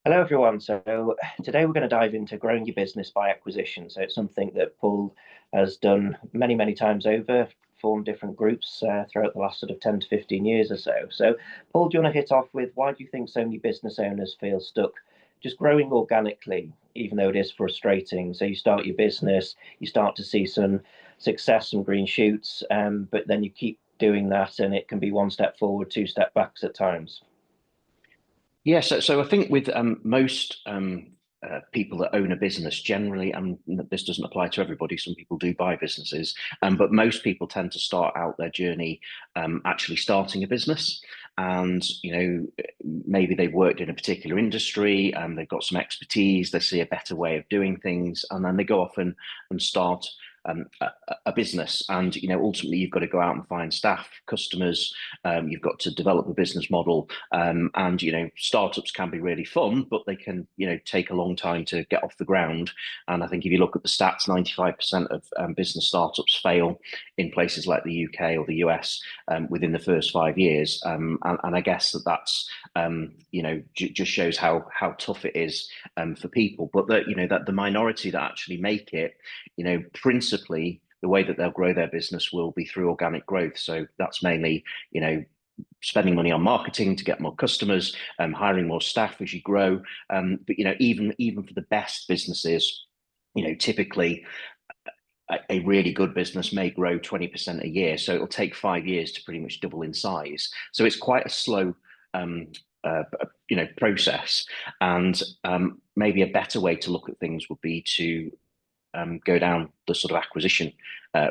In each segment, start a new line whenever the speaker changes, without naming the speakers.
Hello, everyone. So today we're going to dive into growing your business by acquisition. So it's something that Paul has done many, many times over, formed different groups throughout the last sort of 10 to 15 years or so. So, Paul, do you want to hit off with why do you think so many business owners feel stuck just growing organically, even though it is frustrating? So you start your business, you start to see some success, some green shoots, but then you keep doing that and it can be one step forward, two step backs at times.
Yeah, so I think with most people that own a business generally, and this doesn't apply to everybody, some people do buy businesses, but most people tend to start out their journey actually starting a business. And, maybe they've worked in a particular industry and they've got some expertise, they see a better way of doing things, and then they go off and start a business. And ultimately you've got to go out and find staff, customers. You've got to develop a business model, and startups can be really fun, but they can take a long time to get off the ground. And I think if you look at the stats, 95% of business startups fail in places like the UK or the US within the first 5 years. And I guess that's just shows how tough it is for people. But that the minority that actually make it, principally the way that they'll grow their business will be through organic growth. So that's mainly, spending money on marketing to get more customers, hiring more staff as you grow. But even for the best businesses, typically a really good business may grow 20% a year. So it'll take 5 years to pretty much double in size. So it's quite a slow process. And maybe a better way to look at things would be to go down the sort of acquisition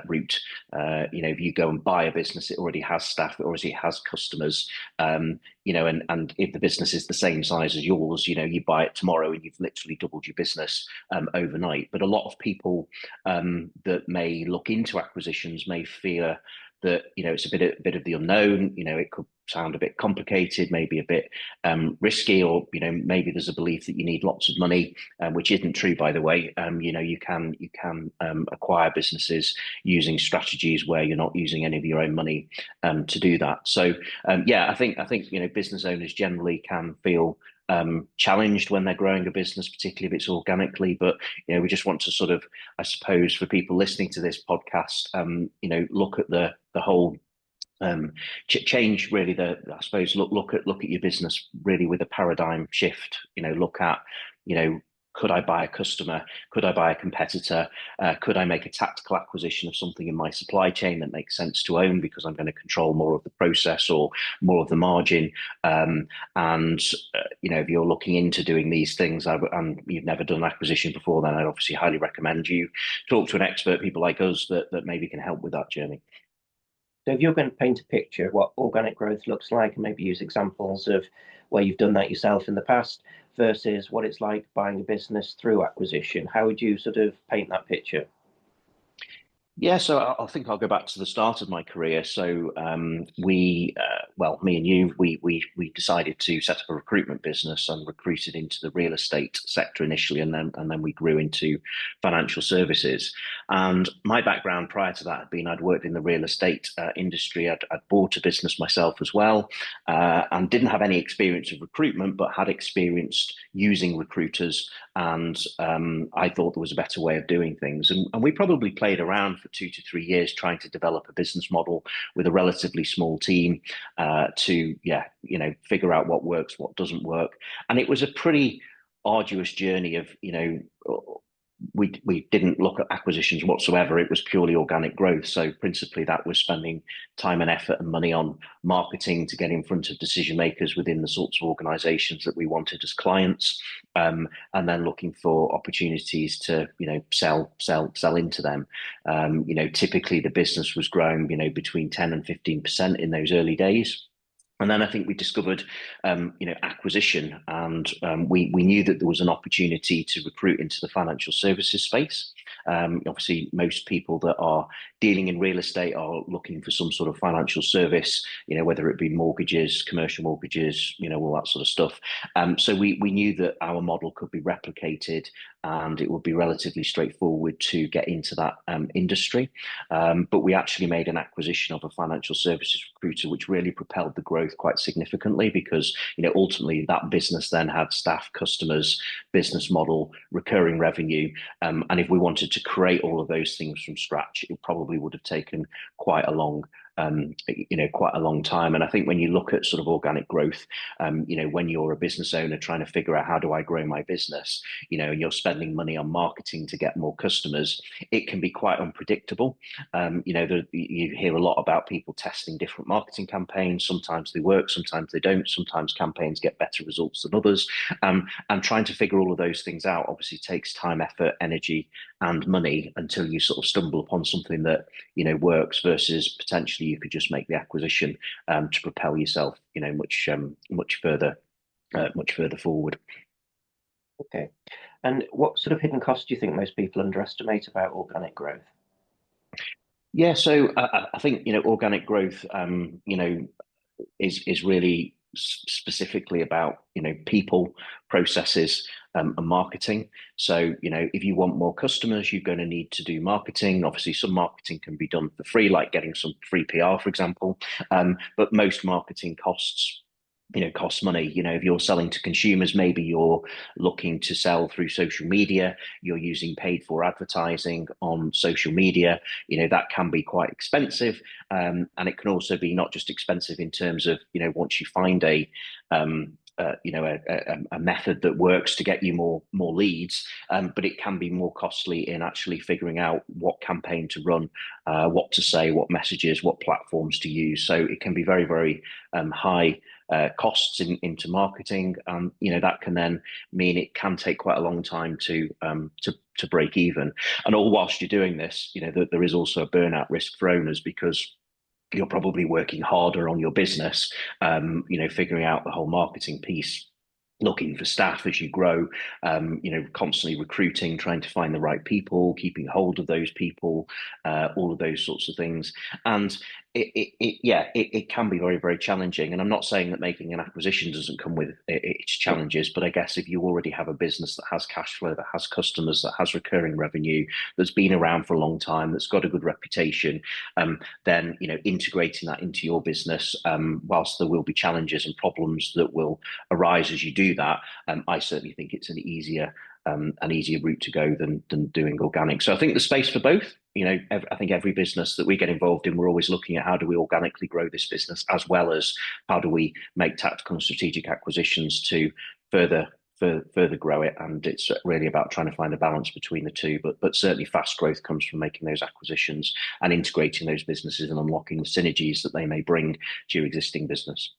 route. If you go and buy a business, it already has staff, it already has customers, and if the business is the same size as yours, you buy it tomorrow and you've literally doubled your business overnight. But a lot of people that may look into acquisitions may fear that it's a bit of the unknown. It could sound a bit complicated, maybe a bit risky, or maybe there's a belief that you need lots of money, which isn't true, by the way. You can acquire businesses using strategies where you're not using any of your own money to do that. So yeah, I think business owners generally can feel challenged when they're growing a business, particularly if it's organically. But we just want to sort of, I suppose, for people listening to this podcast, look at the whole change, really. I suppose look at your business really with a paradigm shift. Look at could I buy a customer? Could I buy a competitor? Could I make a tactical acquisition of something in my supply chain that makes sense to own because I'm going to control more of the process or more of the margin? And if you're looking into doing these things and you've never done an acquisition before, then I'd obviously highly recommend you talk to an expert, people like us that maybe can help with that journey.
So if you're going to paint a picture of what organic growth looks like and maybe use examples of where you've done that yourself in the past versus what it's like buying a business through acquisition, how would you sort of paint that picture?
Yeah, so I think I'll go back to the start of my career. So well, me and you, we decided to set up a recruitment business and recruited into the real estate sector initially, and then we grew into financial services. And my background prior to that had been I'd worked in the real estate industry. I'd bought a business myself as well, and didn't have any experience of recruitment, but had experienced using recruiters. And I thought there was a better way of doing things. And we probably played around for 2 to 3 years trying to develop a business model with a relatively small team to, yeah, figure out what works, what doesn't work. And it was a pretty arduous journey of, we didn't look at acquisitions whatsoever. It was purely organic growth. So principally that was spending time and effort and money on marketing to get in front of decision makers within the sorts of organizations that we wanted as clients, and then looking for opportunities to sell into them. Typically the business was growing between 10 and 15% in those early days. And then I think we discovered, acquisition, and we knew that there was an opportunity to recruit into the financial services space. Obviously, most people that are dealing in real estate are looking for some sort of financial service, whether it be mortgages, commercial mortgages, all that sort of stuff. So we knew that our model could be replicated, and it would be relatively straightforward to get into that industry. But we actually made an acquisition of a financial services recruiter, which really propelled the growth growth quite significantly because, ultimately that business then had staff, customers, business model, recurring revenue. And if we wanted to create all of those things from scratch, it probably would have taken quite a long quite a long time. And I think when you look at sort of organic growth, when you're a business owner trying to figure out how do I grow my business, and you're spending money on marketing to get more customers, it can be quite unpredictable. You hear a lot about people testing different marketing campaigns. Sometimes they work, sometimes they don't. Sometimes campaigns get better results than others. And trying to figure all of those things out obviously takes time, effort, energy, and money until you sort of stumble upon something that works versus potentially you could just make the acquisition to propel yourself much further forward.
Okay. And what sort of hidden costs do you think most people underestimate about organic growth?
Yeah, so I think organic growth is really specifically about people, processes, and marketing. So if you want more customers, you're going to need to do marketing. Obviously, some marketing can be done for free, like getting some free PR, for example. But most marketing costs costs money. If you're selling to consumers, maybe you're looking to sell through social media, you're using paid for advertising on social media, that can be quite expensive. And it can also be not just expensive in terms of, once you find a method that works to get you more leads, but it can be more costly in actually figuring out what campaign to run, what to say, what messages, what platforms to use. So it can be very, very high costs into marketing. That can then mean it can take quite a long time to break even. And all whilst you're doing this, there is also a burnout risk for owners because you're probably working harder on your business, figuring out the whole marketing piece, looking for staff as you grow, constantly recruiting, trying to find the right people, keeping hold of those people, all of those sorts of things. And it can be very, very challenging. And I'm not saying that making an acquisition doesn't come with its challenges, but I guess if you already have a business that has cash flow, that has customers, that has recurring revenue, that's been around for a long time, that's got a good reputation, then integrating that into your business, whilst there will be challenges and problems that will arise as you do that, I certainly think it's an easier route to go than doing organic. So I think the space for both. I think every business that we get involved in, we're always looking at how do we organically grow this business, as well as how do we make tactical and strategic acquisitions to further grow it. And it's really about trying to find a balance between the two. But certainly fast growth comes from making those acquisitions and integrating those businesses and unlocking the synergies that they may bring to your existing business.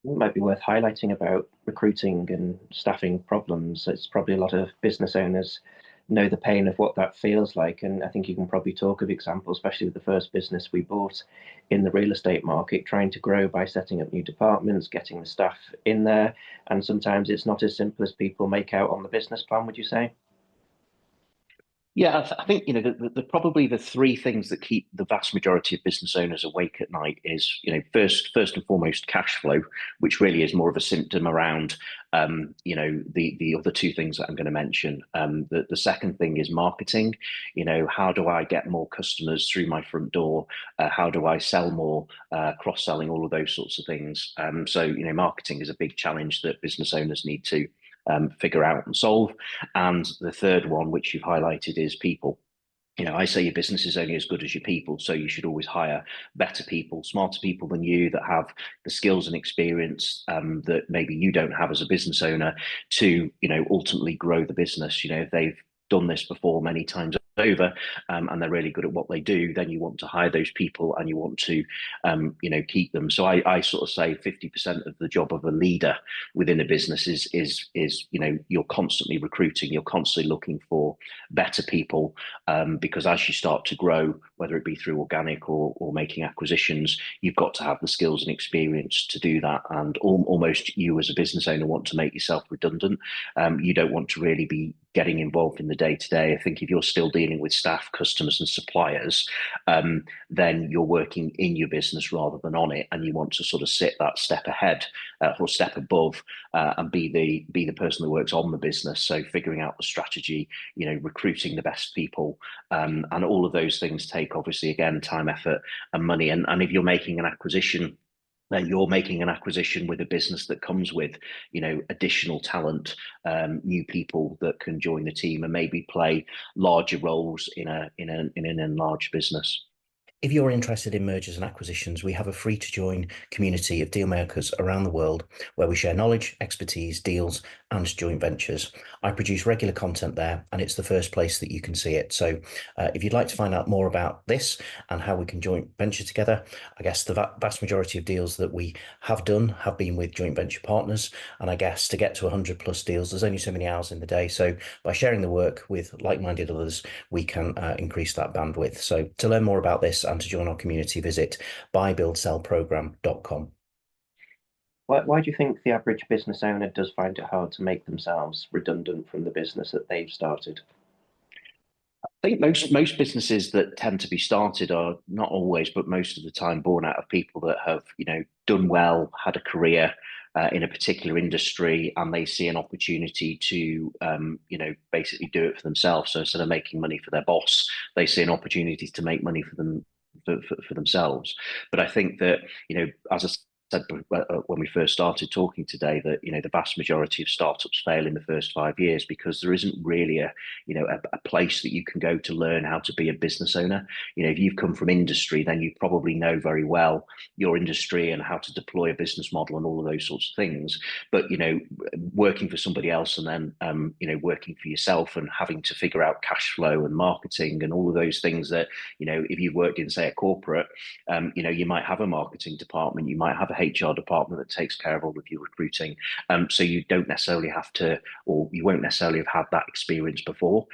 It might be worth highlighting about recruiting and staffing problems. It's probably a lot of business owners know the pain of what that feels like. And I think you can probably talk of examples, especially with the first business we bought in the real estate market, trying to grow by setting up new departments, getting the staff in there. And sometimes it's not as simple as people make out on the business plan, would you say?
Yeah, I think probably the three things that keep the vast majority of business owners awake at night is first and foremost cash flow, which really is more of a symptom around the other two things that I'm going to mention. The second thing is marketing. How do I get more customers through my front door? How do I sell more? Cross-selling, all of those sorts of things. So marketing is a big challenge that business owners need to figure out and solve. And the third one, which you've highlighted, is people. I say your business is only as good as your people, so you should always hire better people, smarter people than you that have the skills and experience that maybe you don't have as a business owner to, ultimately grow the business. If they've done this before many times over and they're really good at what they do, then you want to hire those people and you want to keep them. So I sort of say 50% of the job of a leader within a business is you're constantly recruiting, you're constantly looking for better people, because as you start to grow, whether it be through organic or making acquisitions, you've got to have the skills and experience to do that. And almost you as a business owner want to make yourself redundant. You don't want to really be getting involved in the day-to-day. I think if you're still dealing with staff, customers and suppliers, then you're working in your business rather than on it, and you want to sort of sit that step ahead or step above and be the person that works on the business. So figuring out the strategy, recruiting the best people, and all of those things take obviously again time, effort and money. And if you're making an acquisition then you're making an acquisition with a business that comes with, additional talent, new people that can join the team and maybe play larger roles in an enlarged business.
If you're interested in mergers and acquisitions, we have a free to join community of deal makers around the world where we share knowledge, expertise, deals, and joint ventures. I produce regular content there, and it's the first place that you can see it. So if you'd like to find out more about this and how we can joint venture together, I guess the vast majority of deals that we have done have been with joint venture partners. And I guess to get to 100 plus deals, there's only so many hours in the day. So by sharing the work with like-minded others, we can increase that bandwidth. So to learn more about this and to join our community, visit buybuildsellprogram.com.
Why do you think the average business owner does find it hard to make themselves redundant from the business that they've started?
I think most businesses that tend to be started are not always, but most of the time, born out of people that have done well, had a career in a particular industry, and they see an opportunity to basically do it for themselves. So instead of making money for their boss, they see an opportunity to make money for them for themselves. But I think that as I said when we first started talking today, that the vast majority of startups fail in the first 5 years because there isn't really a place that you can go to learn how to be a business owner. If you've come from industry, then you probably know very well your industry and how to deploy a business model and all of those sorts of things. But working for somebody else and then working for yourself and having to figure out cash flow and marketing and all of those things that if you've worked in, say, a corporate, you might have a marketing department, you might have a HR department that takes care of all of your recruiting. So you don't necessarily have to, or you won't necessarily have had that experience before.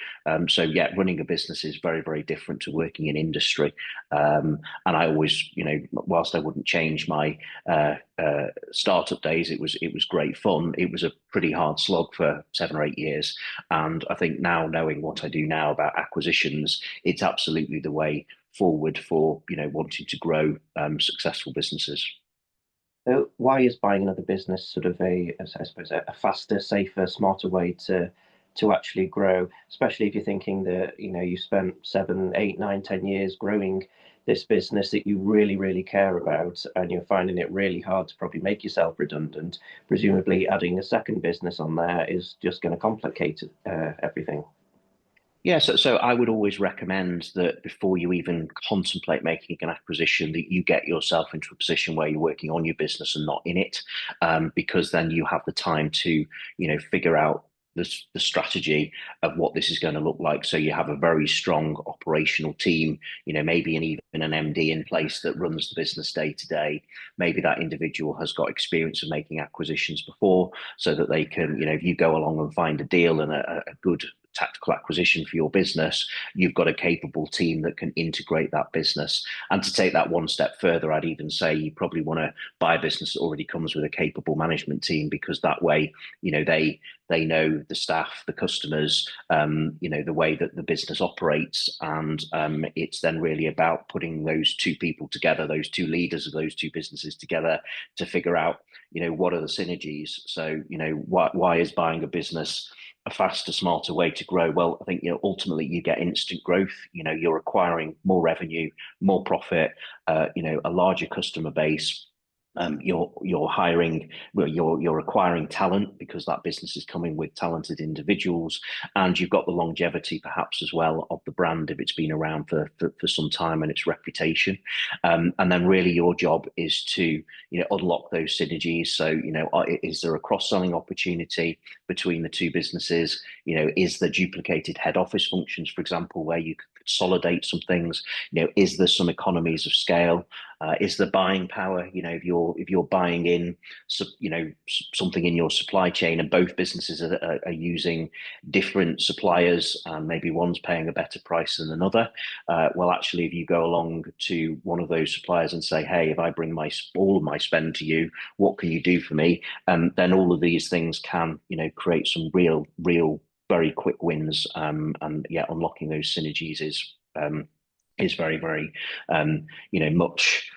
So yeah, running a business is very, very different to working in industry. And I always, whilst I wouldn't change my startup days, it was great fun. It was a pretty hard slog for 7 or 8 years. And I think now, knowing what I do now about acquisitions, it's absolutely the way forward for wanting to grow successful businesses.
So why is buying another business sort of I suppose, a faster, safer, smarter way to actually grow, especially if you're thinking that you spent 7, 8, 9, 10 years growing this business that you really, really care about, and you're finding it really hard to probably make yourself redundant. Presumably, adding a second business on there is just going to complicate everything.
Yeah, so I would always recommend that before you even contemplate making an acquisition, that you get yourself into a position where you're working on your business and not in it, because then you have the time to, figure out the strategy of what this is going to look like. So you have a very strong operational team, maybe even an MD in place that runs the business day to day. Maybe that individual has got experience of making acquisitions before, so that they can, if you go along and find a deal and a good tactical acquisition for your business, you've got a capable team that can integrate that business. And to take that one step further, I'd even say you probably want to buy a business that already comes with a capable management team, because that way, they know the staff, the customers, the way that the business operates. And it's then really about putting those two people together, those two leaders of those two businesses together, to figure out, what are the synergies. So, why is buying a business a faster, smarter way to grow? Well, I think ultimately you get instant growth. You're acquiring more revenue, more profit, a larger customer base. You're hiring, well, you're acquiring talent, because that business is coming with talented individuals, and you've got the longevity perhaps as well of the brand if it's been around for some time, and its reputation. And then really your job is to unlock those synergies. So is there a cross-selling opportunity between the two businesses? Is there duplicated head office functions, for example, where you could consolidate some things? Is there some economies of scale? Is the buying power? If you're buying in, something in your supply chain, and both businesses are using different suppliers, and maybe one's paying a better price than another. Well, actually, if you go along to one of those suppliers and say, "Hey, if I bring all of my spend to you, what can you do for me?" Then all of these things can, create some real very quick wins. And yeah, unlocking those synergies is very, very much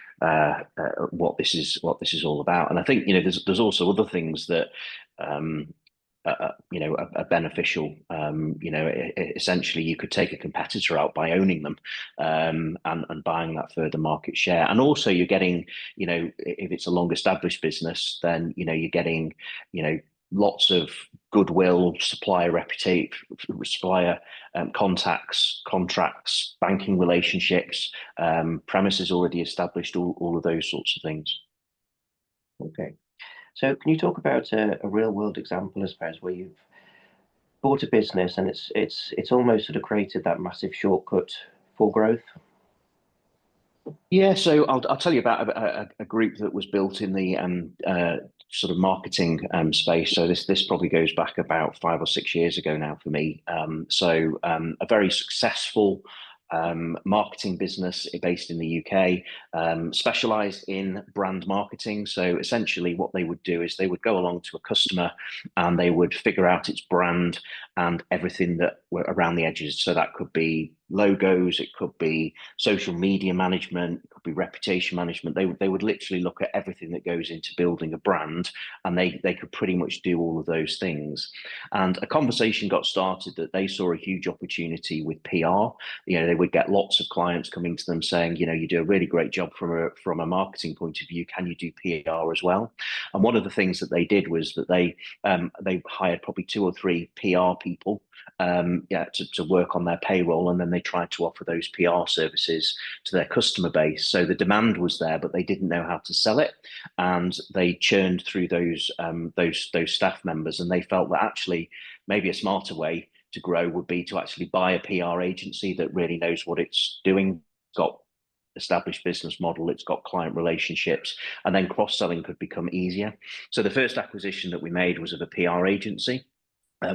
what this is all about. And I think there's also other things that a beneficial, essentially you could take a competitor out by owning them, and buying that further market share. And also you're getting, if it's a long established business, then, you're getting, lots of goodwill, supplier reputation, supplier contacts, contracts, banking relationships, premises already established, all of those sorts of things.
Okay. So can you talk about a real world example, I suppose, where you've bought a business and it's almost sort of created that massive shortcut for growth?
Yeah, so I'll tell you about a group that was built in the sort of marketing space. So this probably goes back about 5 or 6 years ago now for me. A very successful marketing business based in the UK, specialized in brand marketing. So essentially what they would do is they would go along to a customer and they would figure out its brand and everything that were around the edges. So that could be logos, it could be social media management, it could be reputation management. They would literally look at everything that goes into building a brand, and they could pretty much do all of those things. And a conversation got started that they saw a huge opportunity with PR. They would get lots of clients coming to them saying, you do a really great job from a marketing point of view. Can you do PR as well? And one of the things that they did was that they hired probably 2 or 3 PR people to work on their payroll, and then they tried to offer those PR services to their customer base. So the demand was there, but they didn't know how to sell it, and they churned through those staff members, and they felt that actually maybe a smarter way to grow would be to actually buy a PR agency that really knows what it's doing, got established business model, it's got client relationships, and then cross-selling could become easier. So the first acquisition that we made was of a PR agency.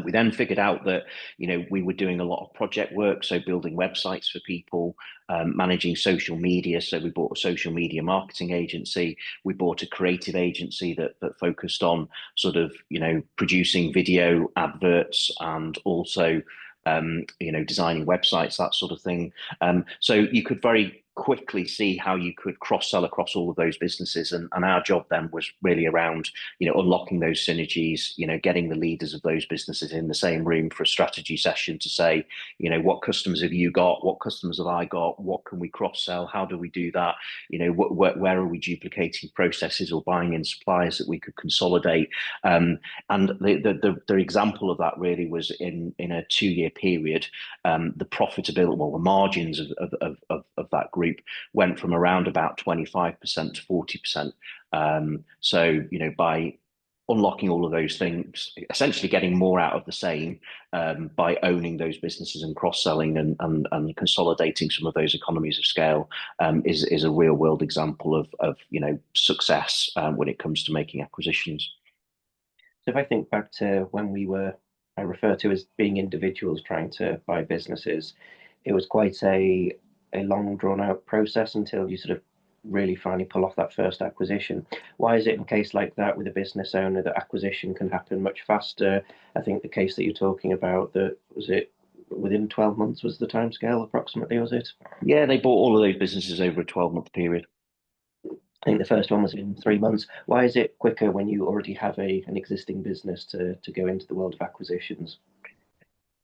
We then figured out that, we were doing a lot of project work, so building websites for people, managing social media. So we bought a social media marketing agency. We bought a creative agency that focused on sort of, producing video adverts and also, designing websites, that sort of thing. So you could very quickly see how you could cross-sell across all of those businesses, and our job then was really around unlocking those synergies, getting the leaders of those businesses in the same room for a strategy session to say, what customers have you got, what customers have I got, what can we cross-sell, how do we do that, where are we duplicating processes or buying in suppliers that we could consolidate. And the example of that really was in a 2-year period, the profitability, well, the margins of that group went from around about 25% to 40%. So, by unlocking all of those things, essentially getting more out of the same, by owning those businesses and cross-selling and consolidating some of those economies of scale, is a real world example of success when it comes to making acquisitions.
So if I think back to when I refer to as being individuals trying to buy businesses, it was quite a long drawn out process until you sort of really finally pull off that first acquisition. Why is it in a case like that with a business owner that acquisition can happen much faster? I think the case that you're talking about, was it within 12 months was the timescale approximately, was it?
Yeah, they bought all of those businesses over a 12-month period.
I think the first one was in 3 months. Why is it quicker when you already have an existing business to go into the world of acquisitions?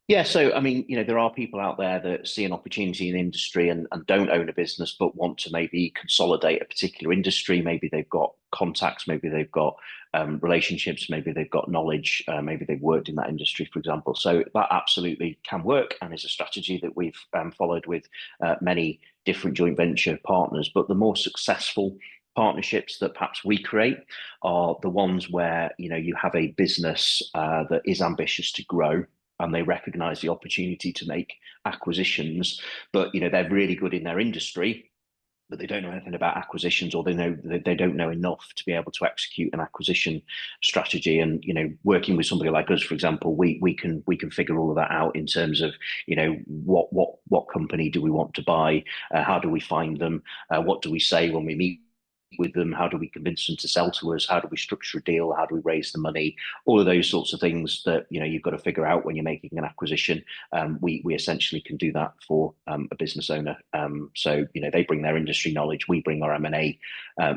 Yeah, so I mean, there are people out there that see an opportunity in industry and don't own a business, but want to maybe consolidate a particular industry. Maybe they've got contacts, maybe they've got relationships, maybe they've got knowledge, maybe they've worked in that industry, for example. So that absolutely can work, and is a strategy that we've followed with many different joint venture partners. But the more successful partnerships that perhaps we create are the ones where you have a business that is ambitious to grow, and they recognize the opportunity to make acquisitions, but they're really good in their industry, but they don't know anything about acquisitions, or they don't know enough to be able to execute an acquisition strategy. And working with somebody like us, for example, we can figure all of that out in terms of what company do we want to buy, how do we find them, what do we say when we meet with them, how do we convince them to sell to us, how do we structure a deal, how do we raise the money, all of those sorts of things that you've got to figure out when you're making an acquisition. We essentially can do that for a business owner. So they bring their industry knowledge, we bring our M&A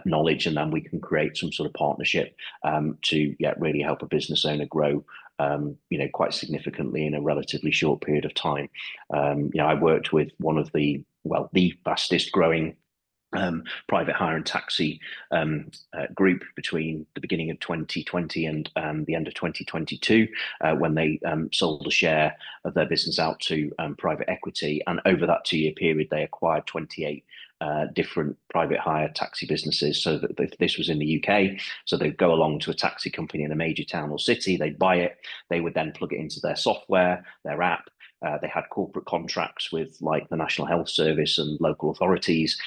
knowledge, and then we can create some sort of partnership to really help a business owner grow quite significantly in a relatively short period of time. I worked with one of the fastest growing private hire and taxi group between the beginning of 2020 and the end of 2022, when they sold a share of their business out to private equity. And over that 2-year period, they acquired 28 different private hire taxi businesses. So that this was in the UK. So they'd go along to a taxi company in a major town or city, they'd buy it, they would then plug it into their software, their app. They had corporate contracts with like the National Health Service and local authorities,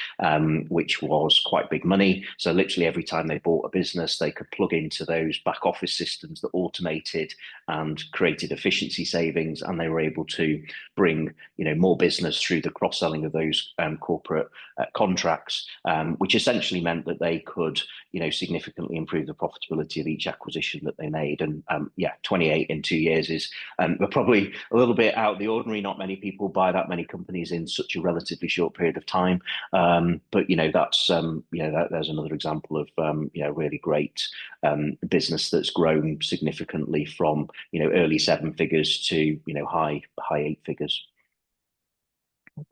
which was quite big money. So literally every time they bought a business, they could plug into those back office systems that automated and created efficiency savings, and they were able to bring more business through the cross-selling of those corporate contracts, which essentially meant that they could significantly improve the profitability of each acquisition that they made. And 28 in 2 years is probably a little bit out of the ordinary. Not many people buy that many companies in such a relatively short period of time. But that's there's another example of really great business that's grown significantly from early 7 figures to high 8 figures.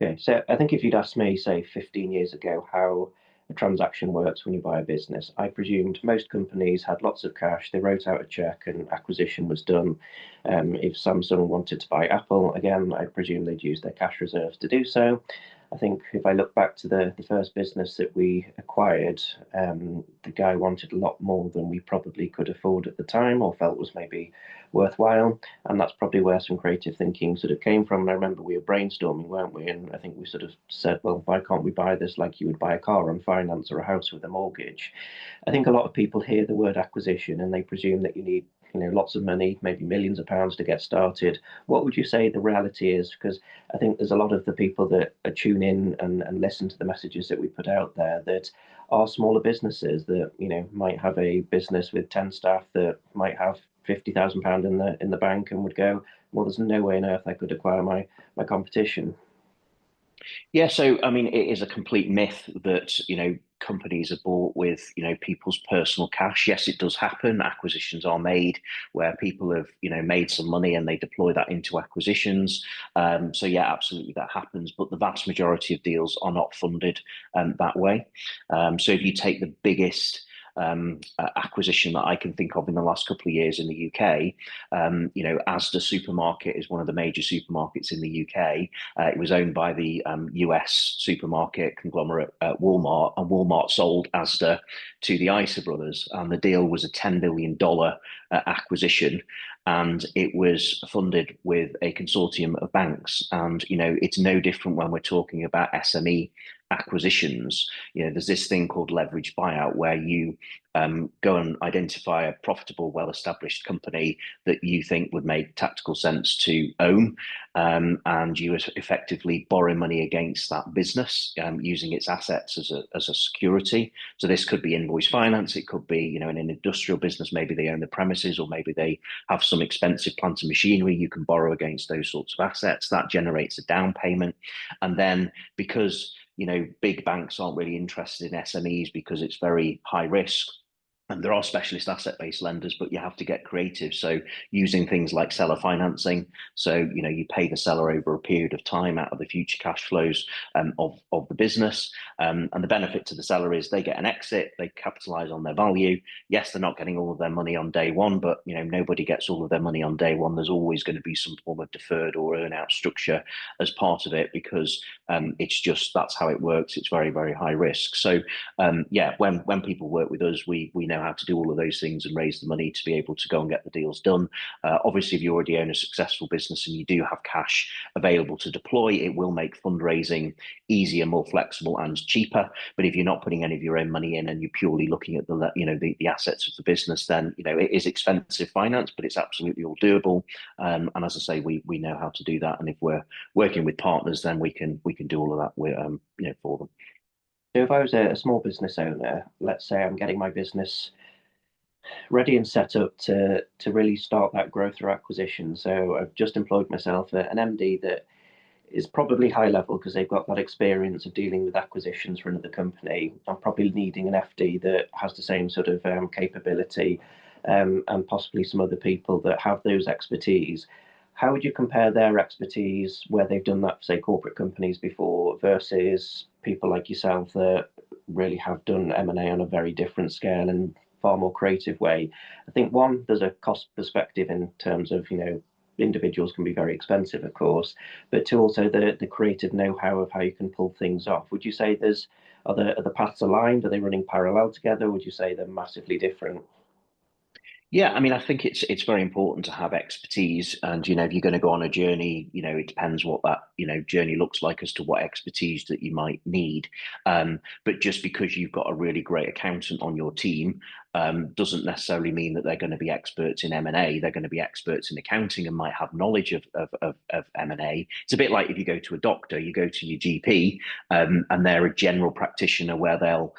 Okay, so I think if you'd asked me, say, 15 years ago, how a transaction works when you buy a business, I presumed most companies had lots of cash, they wrote out a check and acquisition was done. If Samsung wanted to buy Apple, again, I presume they'd use their cash reserves to do so. I think if I look back to the first business that we acquired, the guy wanted a lot more than we probably could afford at the time or felt was maybe worthwhile. And that's probably where some creative thinking sort of came from. And I remember we were brainstorming, weren't we? And I think we sort of said, well, why can't we buy this like you would buy a car on finance or a house with a mortgage? I think a lot of people hear the word acquisition and they presume that you need lots of money, maybe millions of pounds to get started. What would you say the reality is? Because I think there's a lot of the people that tune in and listen to the messages that we put out there that are smaller businesses that might have a business with 10 staff that might have £50,000 in the bank and would go, well, there's no way on earth I could acquire my competition.
Yeah, so I mean, it is a complete myth that companies are bought with people's personal cash. Yes, it does happen. Acquisitions are made where people have made some money and they deploy that into acquisitions. So yeah, absolutely that happens. But the vast majority of deals are not funded that way. So if you take the biggest acquisition that I can think of in the last couple of years in the UK, Asda Supermarket is one of the major supermarkets in the UK. It was owned by the US supermarket conglomerate Walmart, and Walmart sold Asda to the ISA brothers, and the deal was a $10 billion acquisition, and it was funded with a consortium of banks. And it's no different when we're talking about SME acquisitions. There's this thing called leverage buyout where you go and identify a profitable, well-established company that you think would make tactical sense to own, and you effectively borrow money against that business using its assets as a security. So this could be invoice finance, it could be in an industrial business, maybe they own the premises, or maybe they have some expensive plant and machinery. You can borrow against those sorts of assets. That generates a down payment, and then because big banks aren't really interested in SMEs because it's very high risk, and there are specialist asset-based lenders, but you have to get creative. So using things like seller financing. So, you pay the seller over a period of time out of the future cash flows of the business. And the benefit to the seller is they get an exit, they capitalize on their value. Yes, they're not getting all of their money on day one, but nobody gets all of their money on day one. There's always going to be some form of deferred or earn-out structure as part of it, because it's just, that's how it works. It's very, very high risk. So when people work with us, we know how to do all of those things and raise the money to be able to go and get the deals done. Obviously, if you already own a successful business and you do have cash available to deploy, it will make fundraising easier, more flexible, and cheaper. But if you're not putting any of your own money in and you're purely looking at the assets of the business, then it is expensive finance, but it's absolutely all doable. And as I say, we know how to do that. And if we're working with partners, then we can do all of that for them.
So if I was a small business owner, let's say I'm getting my business ready and set up to really start that growth through acquisition. So I've just employed myself an MD that is probably high level because they've got that experience of dealing with acquisitions for another company. I'm probably needing an FD that has the same sort of capability. and possibly some other people that have those expertise. How would you compare their expertise where they've done that for, say, corporate companies before versus people like yourself that really have done M&A on a very different scale and far more creative way? I think one, there's a cost perspective in terms of, individuals can be very expensive, of course, but two, also the creative know-how of how you can pull things off. Would you say are the paths aligned? Are they running parallel together? Would you say they're massively different?
Yeah, I mean, I think it's very important to have expertise, and if you're going to go on a journey, it depends what that journey looks like as to what expertise that you might need. But just because you've got a really great accountant on your team, doesn't necessarily mean that they're going to be experts in M&A. They're going to be experts in accounting and might have knowledge of M&A. It's a bit like if you go to a doctor, you go to your GP, and they're a general practitioner where they'll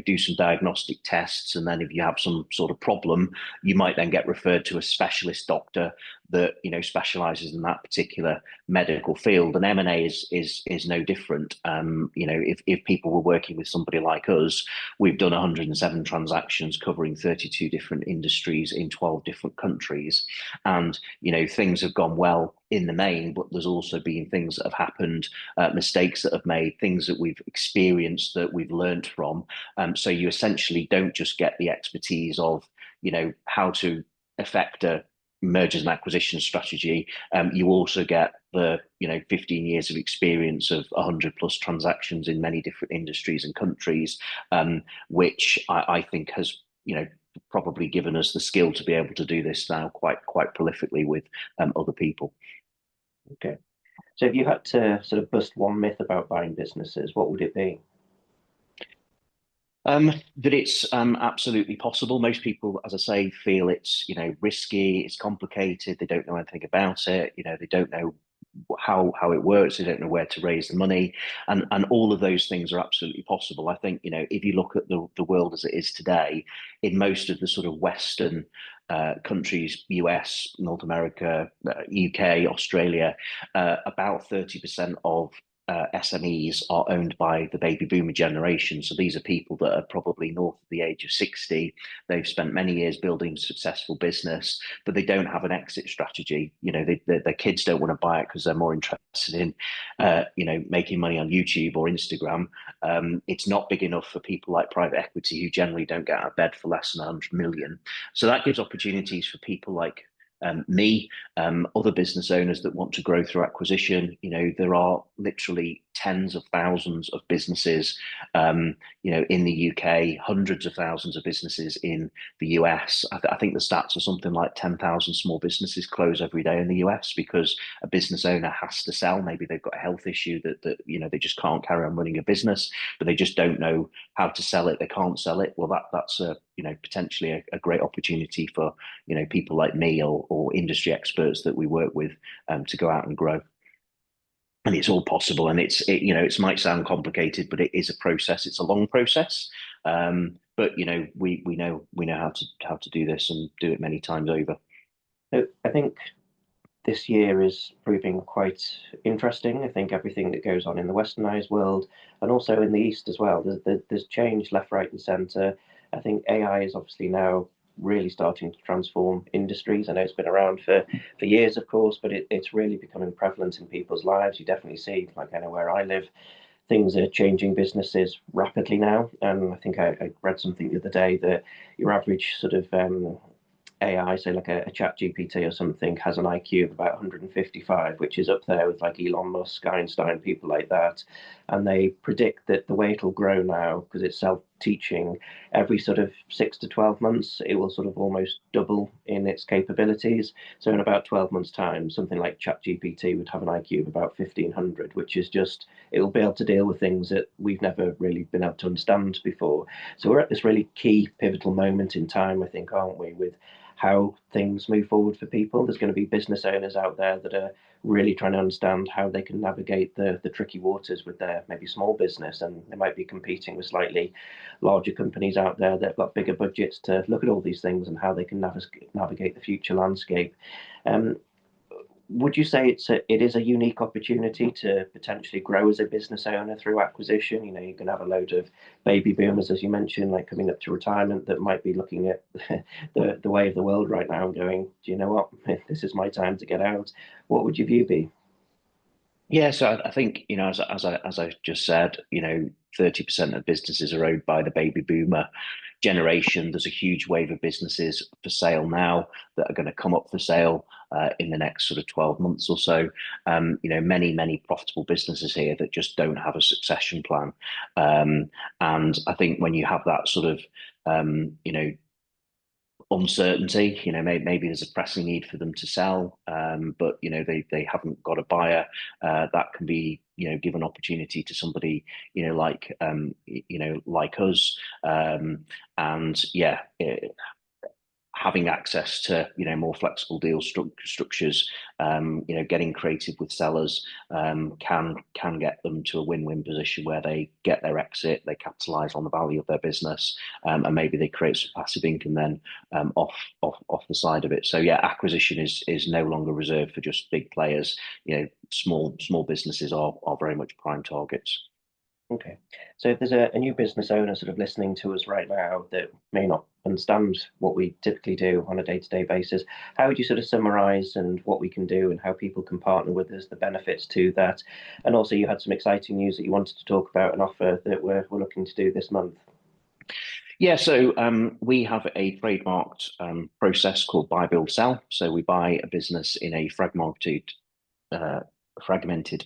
do some diagnostic tests, and then if you have some sort of problem, you might then get referred to a specialist doctor that specializes in that particular medical field. And M&A is no different. If people were working with somebody like us, we've done 107 transactions covering 32 different industries in 12 different countries, and things have gone well in the main, but there's also been things that have happened, mistakes that have made, things that we've experienced that we've learned from. So you essentially don't just get the expertise of how to effect a mergers and acquisition strategy. You also get the 15 years of experience of 100 plus transactions in many different industries and countries, which I think has probably given us the skill to be able to do this now quite prolifically with other people.
Okay, so if you had to sort of bust one myth about buying businesses, what would it be?
That it's absolutely possible. Most people, as I say, feel it's risky, it's complicated. They don't know anything about it. They don't know how it works. They don't know where to raise the money, and all of those things are absolutely possible. I think if you look at the world as it is today, in most of the sort of Western countries, US, North America, UK, Australia, about 30% of SMEs are owned by the baby boomer generation. So these are people that are probably north of the age of 60. They've spent many years building successful business, but they don't have an exit strategy. Their kids don't want to buy it because they're more interested in, making money on YouTube or Instagram. It's not big enough for people like private equity, who generally don't get out of bed for less than 100 million. So that gives opportunities for people like me, other business owners that want to grow through acquisition. There are literally tens of thousands of businesses, in the UK, hundreds of thousands of businesses in the US. I think the stats are something like 10,000 small businesses close every day in the US because a business owner has to sell. Maybe they've got a health issue that they just can't carry on running a business, but they just don't know how to sell it. They can't sell it. Well, that's potentially a great opportunity for people like me or industry experts that we work with to go out and grow. And it's all possible, and it might sound complicated, but it is a process. It's a long process, but we know how to do this and do it many times over.
I think this year is proving quite interesting. I think everything that goes on in the westernized world and also in the East as well, there's change left, right, and centre. I think AI is obviously now really starting to transform industries. I know it's been around for years, of course, but it's really becoming prevalent in people's lives. You definitely see, like I know where I live, things are changing businesses rapidly now. And I think I read something the other day that your average sort of AI, say like a chat GPT or something, has an IQ of about 155, which is up there with like Elon Musk, Einstein, people like that. And they predict that the way it'll grow now, because it's self-teaching, every sort of 6 to 12 months, it will sort of almost double in its capabilities. So in about 12 months' time, something like ChatGPT would have an IQ of about 1500, which is just, it'll be able to deal with things that we've never really been able to understand before. So we're at this really key pivotal moment in time, I think, aren't we, with how things move forward for people. There's going to be business owners out there that are really trying to understand how they can navigate the tricky waters with their maybe small business, and they might be competing with slightly larger companies out there that have got bigger budgets to look at all these things and how they can navigate the future landscape. would you say it is a unique opportunity to potentially grow as a business owner through acquisition? You know, you can have a load of baby boomers, as you mentioned, like coming up to retirement, that might be looking at the way of the world right now and going, do you know what? This is my time to get out. What would your view be?
Yeah, so I think, you know, as I just said, you know, 30% of businesses are owned by the baby boomer generation. There's a huge wave of businesses for sale now that are going to come up for sale in the next sort of 12 months or so. You know, many profitable businesses here that just don't have a succession plan. And I think when you have that sort of, you know, uncertainty, you know, maybe there's a pressing need for them to sell, but you know they haven't got a buyer, that can be, you know, give an opportunity to somebody, you know, like us, and yeah, having access to, you know, more flexible deal structures, you know, getting creative with sellers, can get them to a win-win position where they get their exit, they capitalize on the value of their business, and maybe they create some passive income then, off the side of it. So yeah, acquisition is no longer reserved for just big players. You know, small businesses are very much prime targets.
Okay. So if there's a new business owner sort of listening to us right now that may not understand what we typically do on a day-to-day basis, how would you sort of summarize and what we can do and how people can partner with us, the benefits to that? And also you had some exciting news that you wanted to talk about, an offer that we're looking to do this month.
Yeah, so we have a trademarked process called buy, build, sell. So we buy a business in a fragmented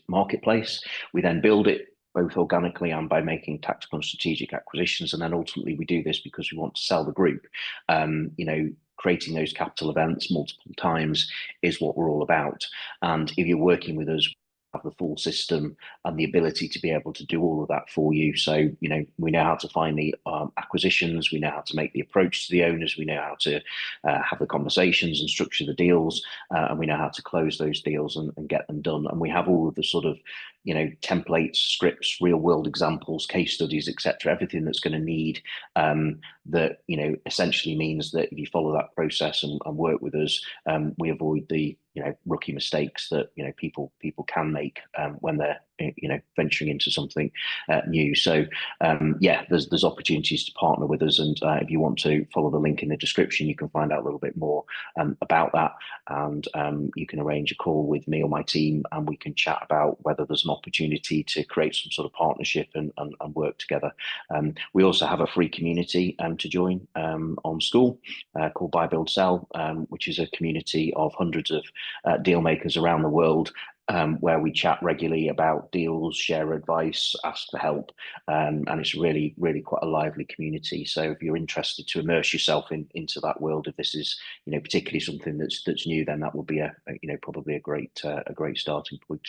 marketplace. We then build it both organically and by making tactical and strategic acquisitions. And then ultimately we do this because we want to sell the group. You know, creating those capital events multiple times is what we're all about. And if you're working with us, have the full system and the ability to be able to do all of that for you. So, you know, we know how to find the acquisitions, we know how to make the approach to the owners, we know how to have the conversations and structure the deals, and we know how to close those deals and get them done. And we have all of the sort of, you know, templates, scripts, real world examples, case studies, etc. Everything that's going to need, that, you know, essentially means that if you follow that process and work with us, we avoid the, you know, rookie mistakes that, you know, people can make when they're, you know, venturing into something new. So yeah, there's opportunities to partner with us, and if you want to follow the link in the description, you can find out a little bit more about that, and you can arrange a call with me or my team, and we can chat about whether there's an opportunity to create some sort of partnership and work together. We also have a free community to join on School called Buy, Build, Sell, which is a community of hundreds of deal makers around the world, where we chat regularly about deals, share advice, ask for help, and it's really quite a lively community. So if you're interested to immerse yourself into that world, if this is, you know, particularly something that's new, then that would be you know, probably a great starting point.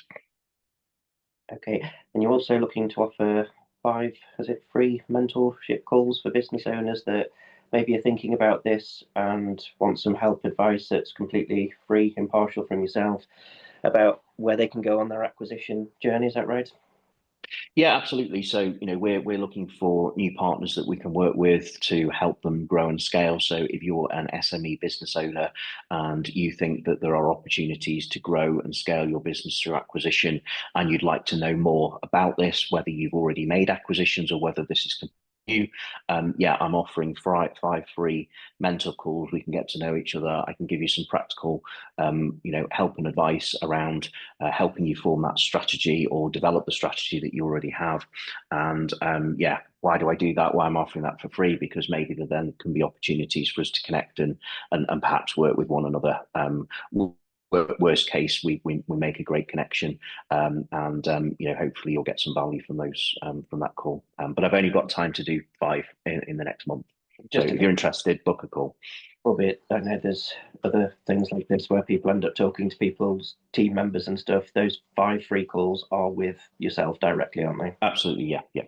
Okay, and you're also looking to offer 5, is it, free mentorship calls for business owners that maybe are thinking about this and want some help, advice that's completely free, impartial from yourself, about where they can go on their acquisition journey. Is that right?
Yeah, absolutely. So, you know, we're looking for new partners that we can work with to help them grow and scale. So if you're an SME business owner and you think that there are opportunities to grow and scale your business through acquisition, and you'd like to know more about this, whether you've already made acquisitions or whether this is new, yeah, I'm offering 5 free mentor calls. We can get to know each other. I can give you some practical, you know, help and advice around helping you form that strategy or develop the strategy that you already have. And yeah, why do I do that? Why I'm offering that for free? Because maybe there then can be opportunities for us to connect and perhaps work with one another. Worst case, we make a great connection, and you know, hopefully you'll get some value from those, from that call. But I've only got time to do 5 in the next month. Just so if you're interested, book a call.
Albeit, I know there's other things like this where people end up talking to people's team members and stuff. Those 5 free calls are with yourself directly, aren't they?
Absolutely, yeah.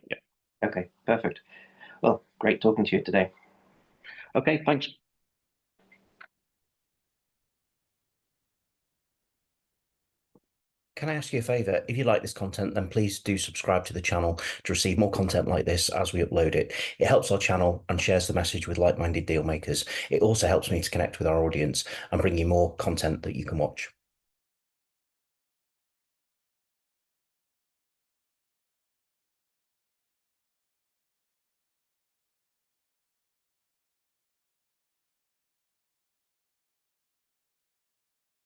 Okay, perfect. Well, great talking to you today.
Okay, thanks.
Can I ask you a favour? If you like this content, then please do subscribe to the channel to receive more content like this as we upload it. It helps our channel and shares the message with like-minded deal makers. It also helps me to connect with our audience and bring you more content that you can watch.